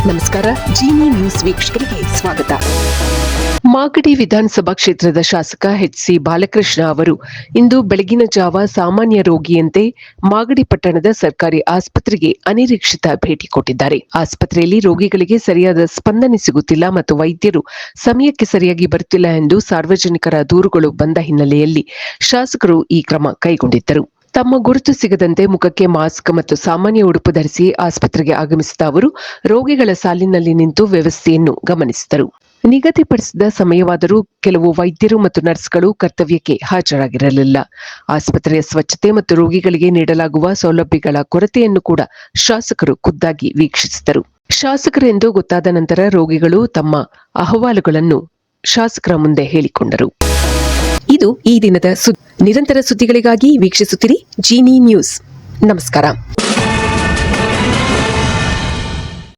ನಮಸ್ಕಾರ. ಜಿನಿ ನ್ಯೂಸ್ ವೀಕ್ಷಕರಿಗೆ ಸ್ವಾಗತ. ಮಾಗಡಿ ವಿಧಾನಸಭಾ ಕ್ಷೇತ್ರದ ಶಾಸಕ ಎಚ್.ಸಿ. ಬಾಲಕೃಷ್ಣ ಅವರು ಇಂದು ಬೆಳಗಿನ ಜಾವ ಸಾಮಾನ್ಯ ರೋಗಿಯಂತೆ ಮಾಗಡಿ ಪಟ್ಟಣದ ಸರ್ಕಾರಿ ಆಸ್ಪತ್ರೆಗೆ ಅನಿರೀಕ್ಷಿತ ಭೇಟಿ ಕೊಟ್ಟಿದ್ದಾರೆ. ಆಸ್ಪತ್ರೆಯಲ್ಲಿ ರೋಗಿಗಳಿಗೆ ಸರಿಯಾದ ಸ್ಪಂದನೆ ಸಿಗುತ್ತಿಲ್ಲ ಮತ್ತು ವೈದ್ಯರು ಸಮಯಕ್ಕೆ ಸರಿಯಾಗಿ ಬರುತ್ತಿಲ್ಲ ಎಂದು ಸಾರ್ವಜನಿಕರ ದೂರುಗಳು ಬಂದ ಹಿನ್ನೆಲೆಯಲ್ಲಿ ಶಾಸಕರು ಈ ಕ್ರಮ ಕೈಗೊಂಡಿದ್ದರು. ತಮ್ಮ ಗುರುತು ಸಿಗದಂತೆ ಮುಖಕ್ಕೆ ಮಾಸ್ಕ್ ಮತ್ತು ಸಾಮಾನ್ಯ ಉಡುಪು ಧರಿಸಿ ಆಸ್ಪತ್ರೆಗೆ ಆಗಮಿಸಿದ ಅವರು ರೋಗಿಗಳ ಸಾಲಿನಲ್ಲಿ ನಿಂತು ವ್ಯವಸ್ಥೆಯನ್ನು ಗಮನಿಸಿದರು. ನಿಗದಿಪಡಿಸಿದ ಸಮಯವಾದರೂ ಕೆಲವು ವೈದ್ಯರು ಮತ್ತು ನರ್ಸ್ಗಳು ಕರ್ತವ್ಯಕ್ಕೆ ಹಾಜರಾಗಿರಲಿಲ್ಲ. ಆಸ್ಪತ್ರೆಯ ಸ್ವಚ್ಛತೆ ಮತ್ತು ರೋಗಿಗಳಿಗೆ ನೀಡಲಾಗುವ ಸೌಲಭ್ಯಗಳ ಕೊರತೆಯನ್ನು ಕೂಡ ಶಾಸಕರು ಖುದ್ದಾಗಿ ವೀಕ್ಷಿಸಿದರು. ಶಾಸಕರೆಂದು ಗೊತ್ತಾದ ನಂತರ ರೋಗಿಗಳು ತಮ್ಮ ಅಹವಾಲುಗಳನ್ನು ಶಾಸಕರ ಮುಂದೆ ಹೇಳಿಕೊಂಡರು. ಇದು ಈ ದಿನದ ನಿರಂತರ ಸುದ್ದಿಗಳಿಗಾಗಿ ವೀಕ್ಷಿಸುತ್ತಿರಿ ಜಿನಿ ನ್ಯೂಸ್. ನಮಸ್ಕಾರ.